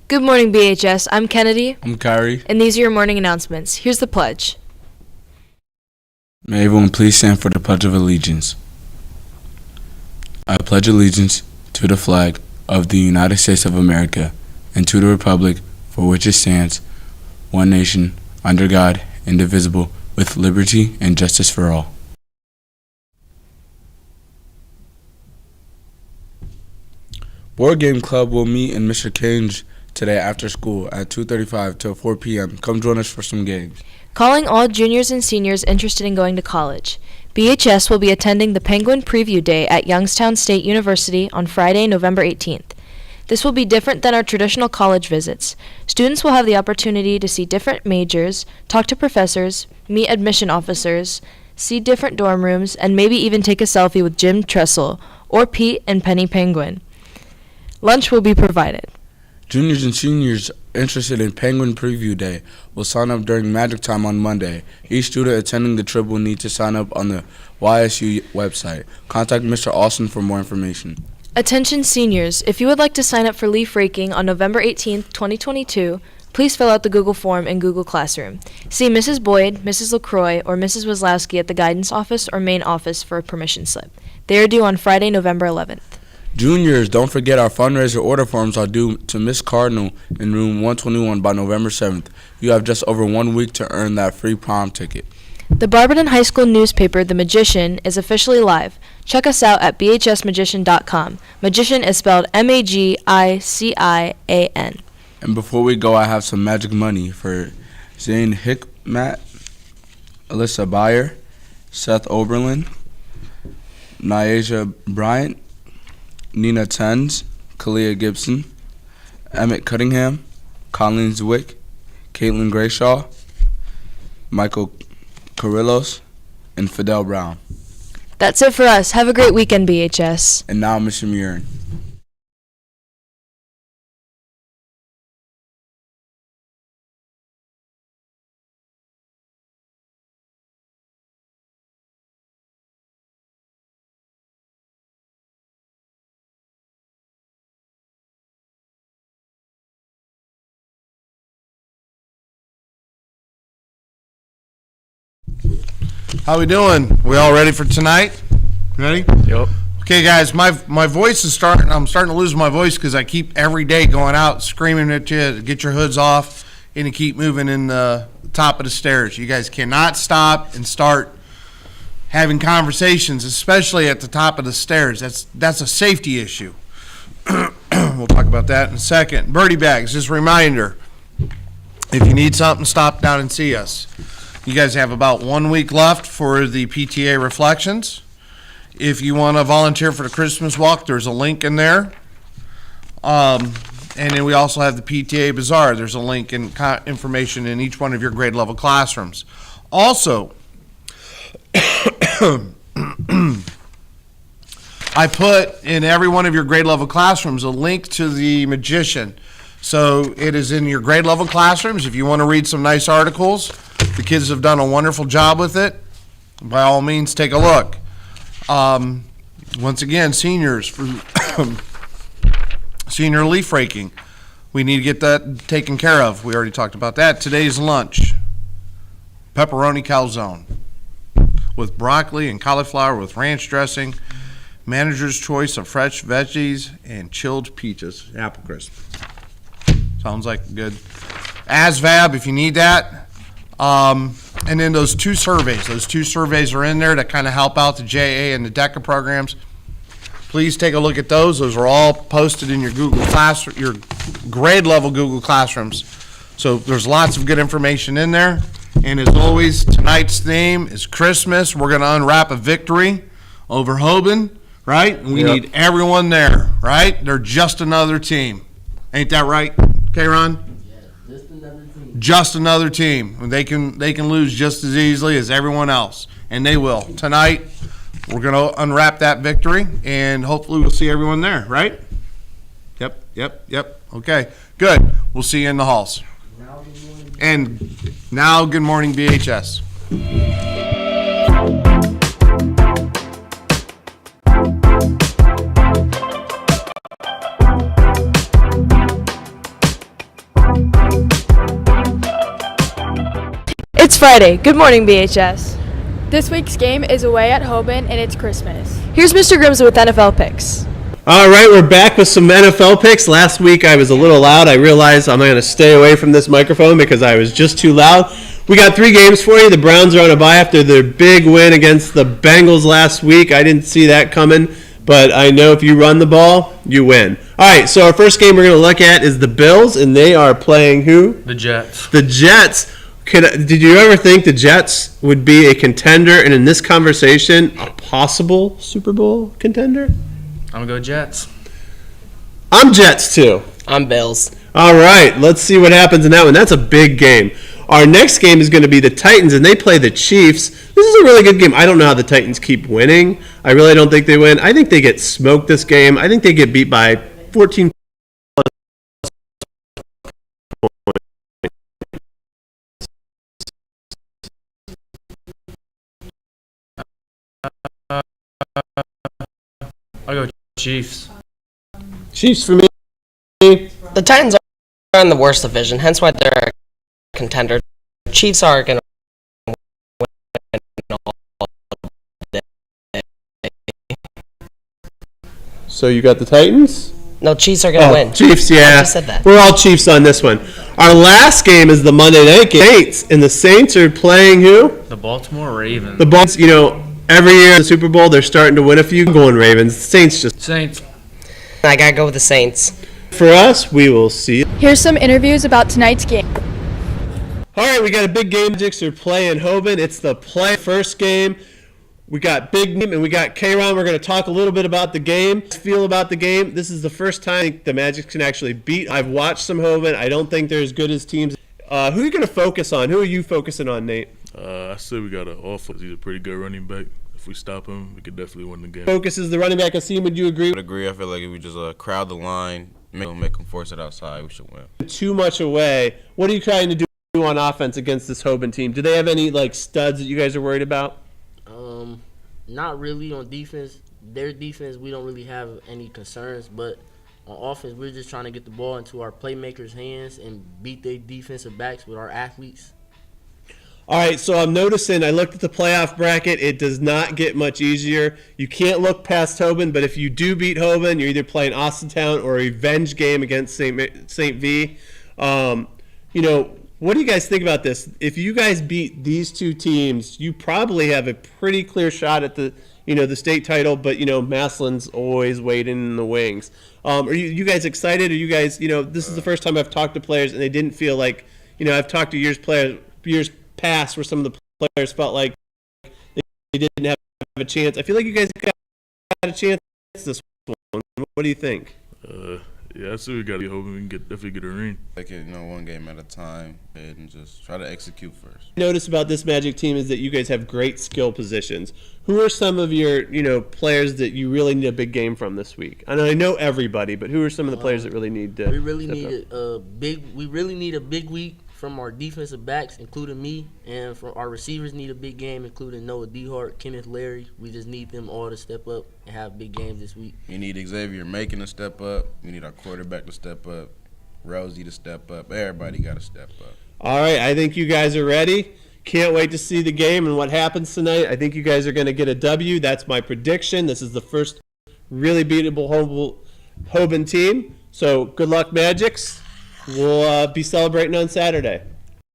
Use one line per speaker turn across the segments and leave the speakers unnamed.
Good morning, BHS. I'm Kennedy,
I'm Kyrie.
and these are your morning announcements. Here's the pledge.
May everyone please stand for the Pledge of Allegiance. I pledge allegiance to the flag of the United States of America and to the republic for which it stands, one nation, under God, indivisible, with liberty and justice for all. Board Game Club will meet in Mr. Kane's today after school at 2:35 till 4 p.m. Come join us for some games.
Calling all juniors and seniors interested in going to college. BHS will be attending the Penguin Preview Day at Youngstown State University on Friday, November 18th. This will be different than our traditional college visits. Students will have the opportunity to see different majors, talk to professors, meet admission officers, see different dorm rooms, and maybe even take a selfie with Jim Tressel or Pete and Penny Penguin. Lunch will be provided.
Juniors and seniors interested in Penguin Preview Day will sign up during Magic Time on Monday. Each student attending the trip will need to sign up on the YSU website. Contact Mr. Austin for more information.
Attention seniors, if you would like to sign up for leaf raking on November 18th, 2022, please fill out the Google form in Google Classroom. See Mrs. Boyd, Mrs. LaCroix, or Mrs. Wazlowski at the guidance office or main office for a permission slip. They are due on Friday, November 11th.
Juniors, don't forget our fundraiser order forms are due to Miss Cardinal in room 121 by November 7th. You have just over 1 week to earn that free prom ticket.
The Barberton High School newspaper, The Magician, is officially live. Check us out at bhsmagician.com. Magician is spelled Magician.
And before we go, I have some magic money for Zane Hickmat, Alyssa Beyer, Seth Oberlin, Nyasia Bryant, Nina Tens, Kalia Gibson, Emmett Cunningham, Colleen Zwick, Caitlin Grayshaw, Michael Carrillos, and Fidel Brown.
That's it for us. Have a great weekend, BHS.
And now, Mr. Murin.
How we doing? We all ready for tonight? Ready?
Yep.
Okay, guys, my voice is starting. I'm starting to lose my voice because I keep every day going out screaming at you to get your hoods off and to keep moving in the top of the stairs. You guys cannot stop and start having conversations, especially at the top of the stairs. That's a safety issue. We'll talk about that in a second. Birdie bags, just a reminder. If you need something, stop down and see us. You guys have about 1 week left for the PTA reflections. If you want to volunteer for the Christmas walk, there's a link in there. And then we also have the PTA Bazaar. There's a link and information in each one of your grade level classrooms. Also, I put in every one of your grade level classrooms a link to the Magician. So it is in your grade level classrooms. If you want to read some nice articles, the kids have done a wonderful job with it. By all means, take a look. Once again, seniors, for senior leaf raking, we need to get that taken care of. We already talked about that. Today's lunch, pepperoni calzone with broccoli and cauliflower with ranch dressing, manager's choice of fresh veggies, and chilled peaches, apple crisp. Sounds like good. ASVAB, if you need that. And then those two surveys are in there to kind of help out the JA and the DECA programs. Please take a look at those. Those are all posted in your your grade level Google Classrooms. So there's lots of good information in there. And as always, tonight's theme is Christmas. We're going to unwrap a victory over Hoban, right? And we need everyone there, right? They're just another team. Ain't that right, K-Ron? Just another team. They can lose just as easily as everyone else, and they will. Tonight, we're going to unwrap that victory, and hopefully we'll see everyone there, right? Yep. Okay, good. We'll see you in the halls. And now, good morning, BHS.
Friday. Good morning, BHS.
This week's game is away at Hoban, and it's Christmas.
Here's Mr. Grimsley with NFL picks.
All right, we're back with some NFL picks. Last week I was a little loud. I realized I'm going to stay away from this microphone because I was just too loud. We got 3 games for you. The Browns are on a bye after their big win against the Bengals last week. I didn't see that coming, but I know if you run the ball, you win. All right, so our first game we're going to look at is the Bills, and they are playing who?
The Jets.
The Jets. Did you ever think the Jets would be a contender, and in this conversation, a possible Super Bowl contender?
I'm going to go Jets.
I'm Jets, too.
I'm Bills.
All right, let's see what happens in that one. That's a big game. Our next game is going to be the Titans, and they play the Chiefs. This is a really good game. I don't know how the Titans keep winning. I really don't think they win. I think they get smoked this game. I think they get beat by 14
I'll go Chiefs.
Chiefs for me.
The Titans are in the worst division, hence why they're a contender. Chiefs are going to win all day.
So you got the Titans?
No, Chiefs are going to win.
Chiefs, yeah.
I just said that.
We're all Chiefs on this one. Our last game is the Monday night game. Saints, and the Saints are playing who?
The Baltimore Ravens.
The Bucs, every year in the Super Bowl, they're starting to win a few. I'm going Ravens. Saints just.
Saints.
I got to go with the Saints.
For us, we will see.
Here's some interviews about tonight's game.
All right, we got a big game. Magics are playing Hoban. It's the first game. We got Big Name and we got K-Ron. We're going to talk a little bit about the game. Feel about the game. This is the first time I think the Magic can actually beat. I've watched some Hoban. I don't think they're as good as teams. Who are you going to focus on? Who are you focusing on, Nate?
I say we got an offense. He's a pretty good running back. If we stop him, we could definitely win the game.
Focus is the running back. Asim, would you agree?
I would agree. I feel like if we just crowd the line, make them force it outside, we should win.
Too much away. What are you trying to do on offense against this Hoban team? Do they have any studs that you guys are worried about?
Not really on defense. Their defense, we don't really have any concerns, but on offense, we're just trying to get the ball into our playmakers' hands and beat their defensive backs with our athletes.
All right, so I'm noticing, I looked at the playoff bracket. It does not get much easier. You can't look past Hoban, but if you do beat Hoban, you're either playing Austintown or a revenge game against St. V. What do you guys think about this? If you guys beat these two teams, you probably have a pretty clear shot at the state title, but, Masslin's always waiting in the wings. Are you guys excited? Are you guys, this is the first time I've talked to players and they didn't feel like, I've talked to years past where some of the players felt like they didn't have a chance. I feel like you guys got a chance this one. What do you think?
I see we got to hope we can definitely get a ring.
Take it, one game at a time and just try to execute first.
Notice about this Magic team is that you guys have great skill positions. Who are some of your, players that you really need a big game from this week? And I know everybody, but who are some of the players that really need to?
We really need a big week from our defensive backs, including me, and from our receivers need a big game, including Noah Dehart, Kenneth Larry. We just need them all to step up and have big games this week.
We need Xavier Macon to step up. We need our quarterback to step up. Rosie to step up. Everybody got to step up.
All right, I think you guys are ready. Can't wait to see the game and what happens tonight. I think you guys are going to get a W. That's my prediction. This is the first really beatable Hoban team. So good luck, Magics. We'll be celebrating on Saturday.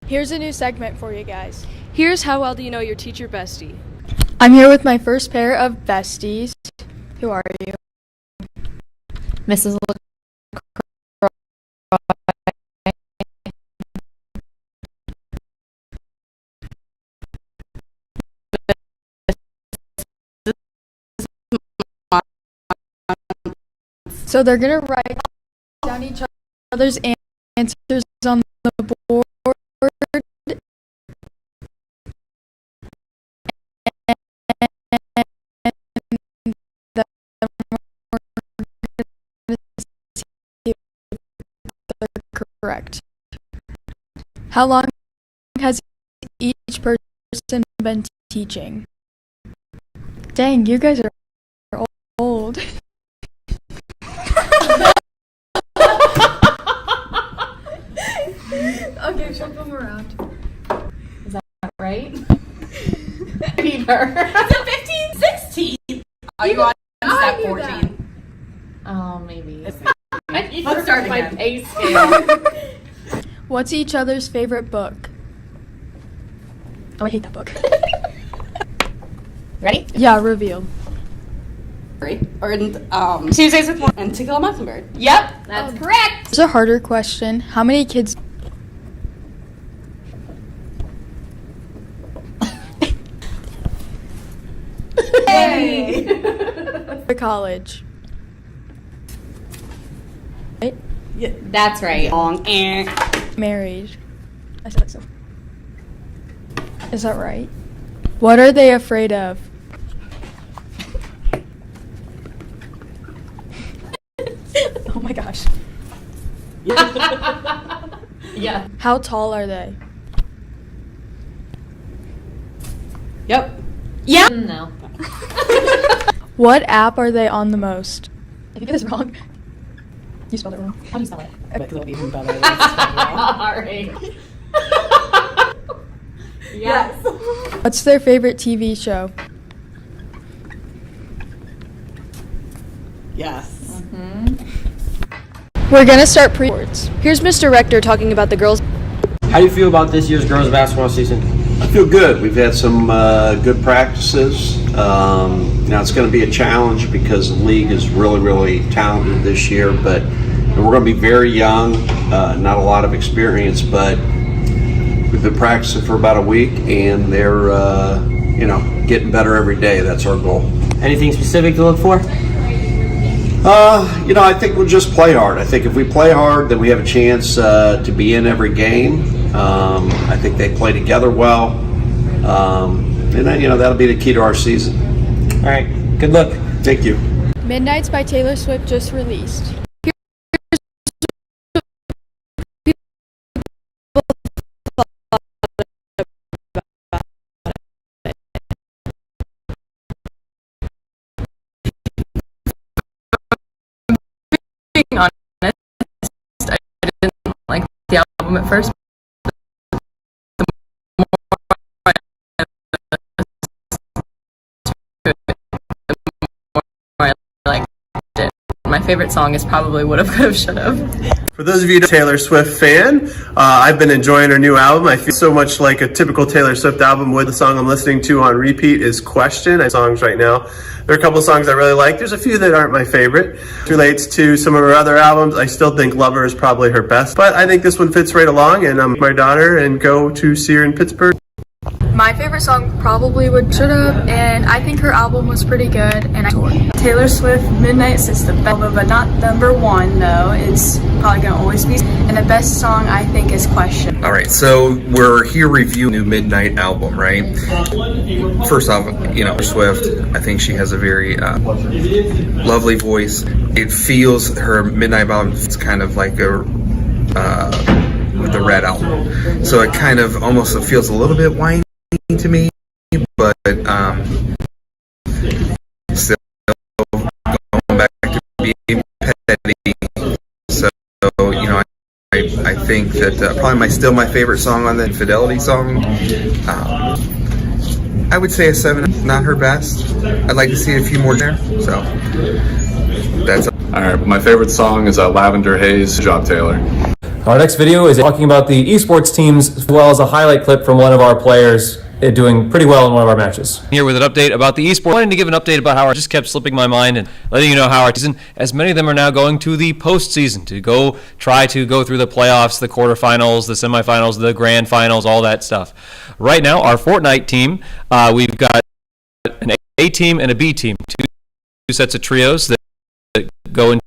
Here's a new segment for you guys.
Here's how well do you know your teacher bestie?
I'm here with my first pair of besties. Who are you?
Mrs.
So they're going to write down each other's answers on the board. Correct. How long has each person been teaching? Dang, you guys are old. Okay, flip them around.
right? Either. Is it 15? 16? Are you on step 14? Oh, maybe. Let's start my pay scale.
What's each other's favorite book? Oh, I hate that book.
Ready?
Yeah, reveal.
Or Tuesdays with Morrie and To Kill a Mockingbird. Yep, that's correct.
Here's a harder question. How many kids?
Hey!
For college. Right?
Yeah, that's right. Long.
Married. I said so. Is that right? What are they afraid of? Oh my gosh.
Yeah.
How tall are they?
Yep. Yeah. No.
What app are they on the most? If you get this wrong, you spelled it wrong.
How do you spell it?
Because it'll be even better.
Alright. Yes.
What's their favorite TV show?
Yes.
We're gonna start pre-sports.
Here's Mr. Rector talking about the girls.
How do you feel about this year's girls basketball season?
I feel good. We've had some good practices. It's going to be a challenge because the league is really, really talented this year, but we're going to be very young, not a lot of experience, but we've been practicing for about a week, and they're, getting better every day. That's our goal.
Anything specific to look for?
I think we'll just play hard. I think if we play hard, then we have a chance to be in every game. I think they play together well. And then, that'll be the key to our season.
All right. Good luck.
Thank you.
Midnights by Taylor Swift just released.
Being honest, I didn't like the album at first. The more I liked it. My favorite song is probably Would've, Could've, Should've.
For those of you Taylor Swift fan, I've been enjoying her new album. I feel so much like a typical Taylor Swift album. With the song I'm listening to on repeat is Question. I have songs right now. There are a couple of songs I really like. There's a few that aren't my favorite. It relates to some of her other albums. I still think Lover is probably her best, but I think this one fits right along, and I'm my daughter and go to see her in Pittsburgh.
My favorite song probably would Should've, and I think her album was pretty good, and
Taylor Swift, Midnights is the best, but not number one though. It's probably gonna always be. And the best song I think is Question.
All right, so we're here reviewing the new Midnight album, right? First off, Swift, I think she has a very lovely voice. It feels, her Midnight album is kind of like the Red album. So it kind of almost feels a little bit whiny to me, but still going back to being petty. So, I think that probably still my favorite song on the Infidelity song. I would say a 7, not her best. I'd like to see a few more there. So that's
all right. My favorite song is Lavender Haze, Job Taylor.
Our next video is talking about the esports teams, as well as a highlight clip from one of our players doing pretty well in one of our matches.
Here with an update about the esports. I wanted to give an update about how our just kept slipping my mind and letting you know how our season, as many of them are now going to the postseason to try to go through the playoffs, the quarterfinals, the semifinals, the grand finals, all that stuff. Right now, our Fortnite team, we've got an A team and a B team, two sets of trios that go into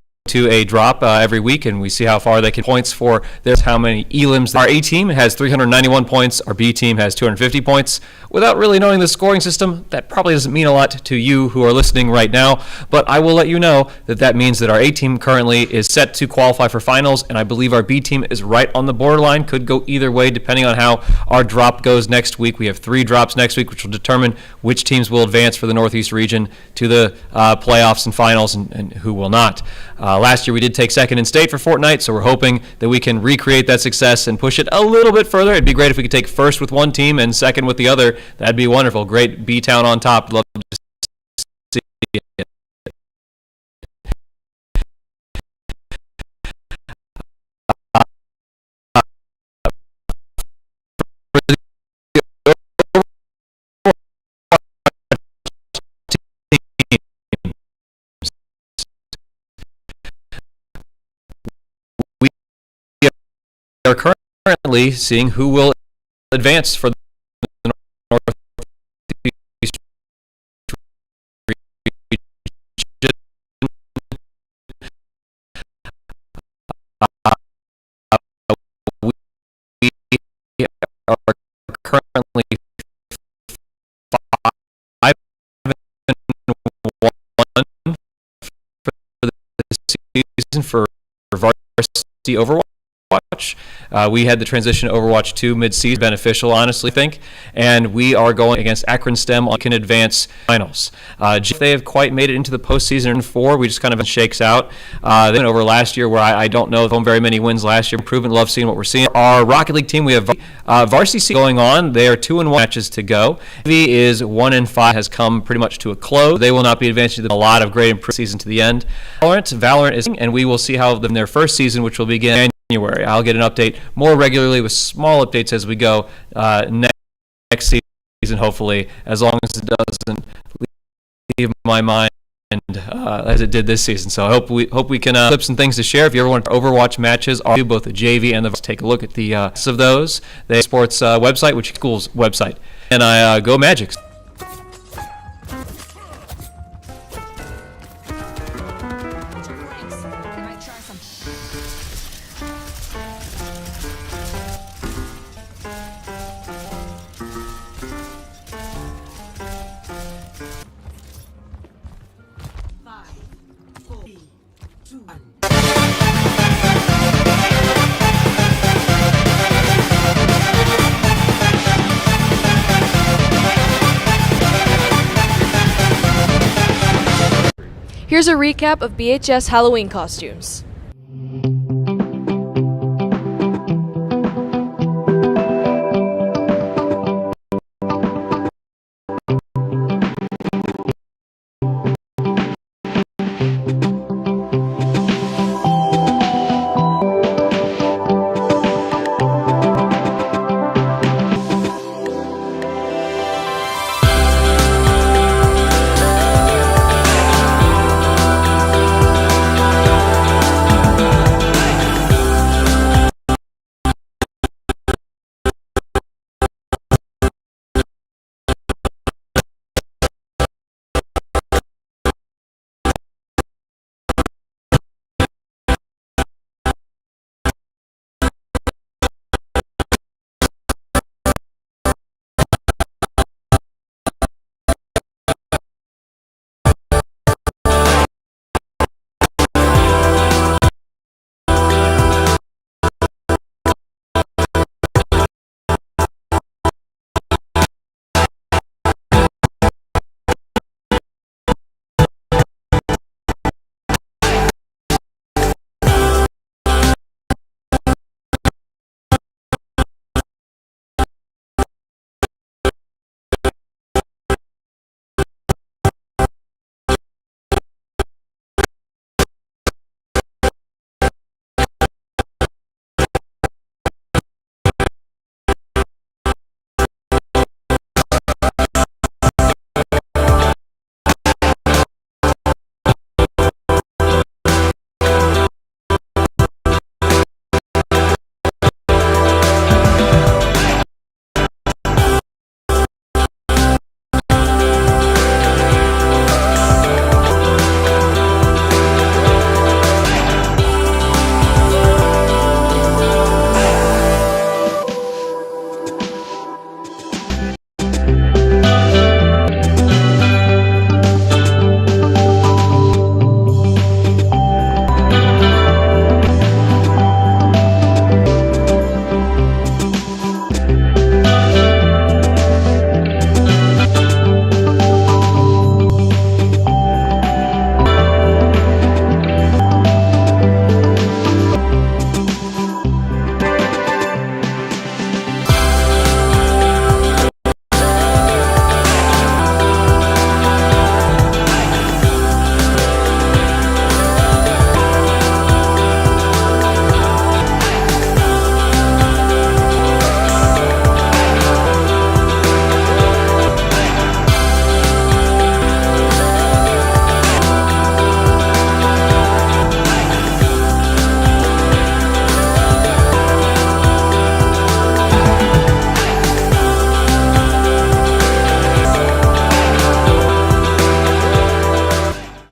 a drop every week, and we see how far they can points for this, how many elims. Our A team has 391 points, our B team has 250 points. Without really knowing the scoring system, that probably doesn't mean a lot to you who are listening right now, but I will let you know that means that our A team currently is set to qualify for finals, and I believe our B team is right on the borderline, could go either way depending on how our drop goes next week. We have 3 drops next week, which will determine which teams will advance for the Northeast region to the playoffs and finals and who will not. Last year we did take second in state for Fortnite, so we're hoping that we can recreate that success and push it a little bit further. It'd be great if we could take first with one team and second with the other. That'd be wonderful. Great B-Town on top. Love to see it. We are currently seeing who will advance for the Northeast region. We are currently 5-1 for the season for varsity Overwatch. We had the transition to Overwatch 2 mid-season, beneficial, honestly, I think. And we are going against Akron STEM on can advance finals. They have quite made it into the postseason in 4. We just kind of shakes out. Then over last year, where I don't know very many wins last year. Improvement, love seeing what we're seeing. Our Rocket League team, we have varsity going on. They are 2-1 matches to go. V is 1-5, has come pretty much to a close. They will not be advancing to a lot of great improvement season to the end. Valorant is, and we will see how in their first season, which will begin January. I'll get an update more regularly with small updates as we go next season, hopefully, as long as it doesn't leave my mind as it did this season. So I hope we can clip some things to share. If you ever want Overwatch matches, both the JV and the take a look at the of those. The sports website, which is school's website, and I go Magic.
Here's a recap of BHS Halloween costumes.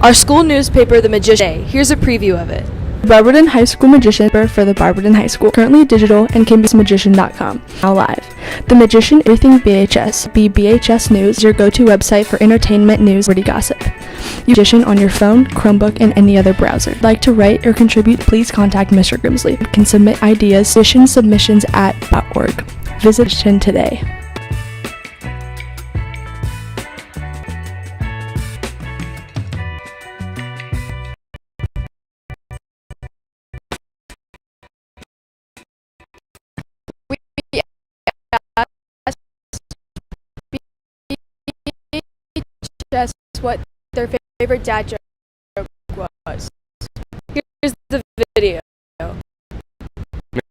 Our school newspaper, The Magician. Here's a preview of it.
Barberton High School Magician for the Barberton High School, currently digital and can be magician.com. Now live. The Magician, everything BHS. Be BHS News, your go-to website for entertainment, news, witty gossip. You Magician on your phone, Chromebook, and any other browser. Like to write or contribute, please contact Mr. Grimsley. You can submit ideas, submissions at .org. Visit Magician today.
Just what their favorite dad joke was. Here's the video.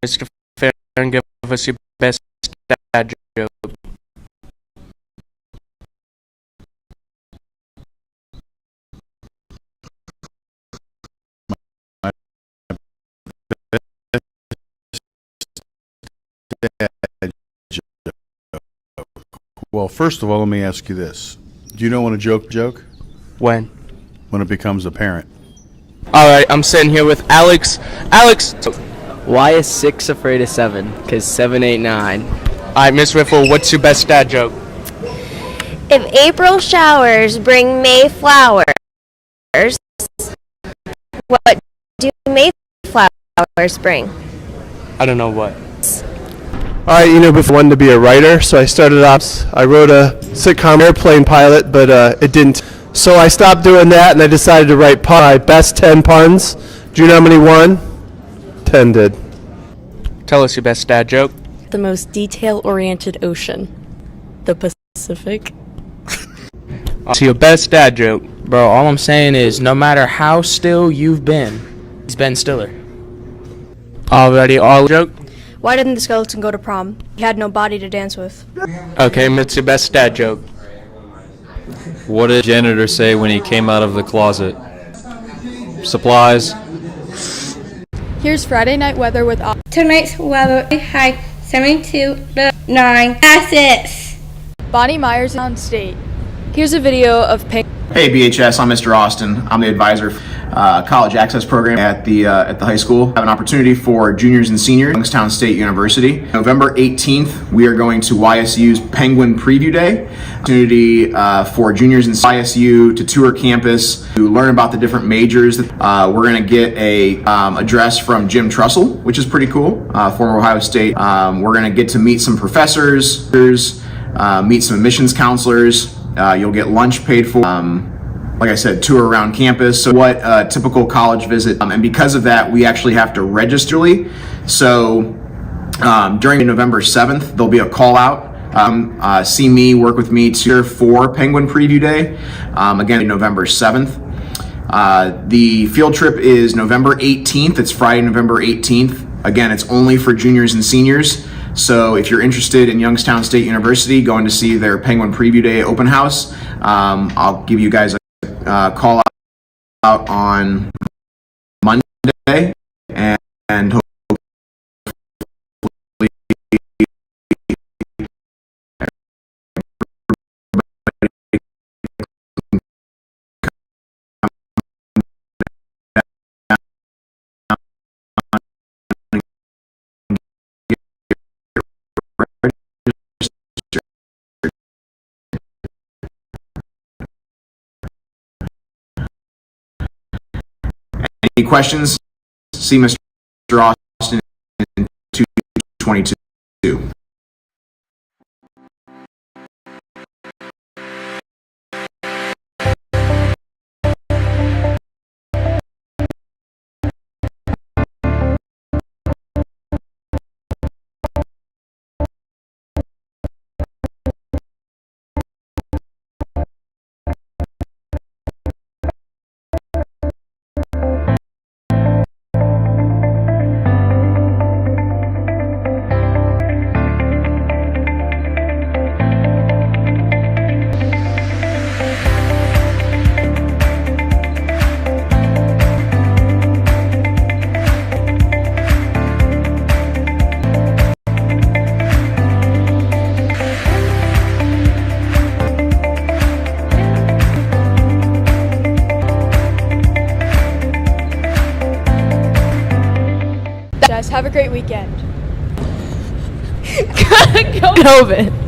Mr. Farron, give us your best dad joke.
Well, first of all, let me ask you this. Do you know when a joke?
When?
When it becomes apparent.
Alright, I'm sitting here with Alex. Alex!
Why is 6 afraid of 7? Because 7 ain't 9.
Alright, Miss Riffle, what's your best dad joke?
If April showers bring May flowers, what do May flowers bring?
I don't know what.
Alright, before I wanted to be a writer, so I started off, I wrote a sitcom airplane pilot, but it didn't. So I stopped doing that, and I decided to write my best 10 puns. Do you know how many won? 10 did.
Tell us your best dad joke.
The most detail-oriented ocean. The Pacific.
So your best dad joke.
Bro, all I'm saying is, no matter how still you've been, he's Ben Stiller.
Already all joke?
Why didn't the skeleton go to prom? He had no body to dance with.
Okay, what's your best dad joke?
What did janitor say when he came out of the closet? Supplies.
Here's Friday night weather with
tonight's weather high 72 to 9 Celsius.
Bonnie Myers on state. Here's a video of
Hey BHS, I'm Mr. Austin. I'm the advisor for college access program at the high school. I have an opportunity for juniors and seniors at Youngstown State University. November 18th, we are going to YSU's Penguin Preview Day. Opportunity for juniors in YSU to tour campus, to learn about the different majors. We're going to get a address from Jim Trussell, which is pretty cool, former Ohio State. We're going to get to meet some professors, meet some admissions counselors. You'll get lunch paid for. Like I said, tour around campus. So what a typical college visit. And because of that, we actually have to register. So during November 7th, there'll be a call out. See me, work with me for Penguin Preview Day. Again, November 7th. The field trip is November 18th. It's Friday, November 18th. Again, it's only for juniors and seniors. So if you're interested in Youngstown State University, going to see their Penguin Preview Day open house, I'll give you guys a call out on Monday, and hopefully any questions? See Mr. Austin in 222.
Have a great weekend.
COVID.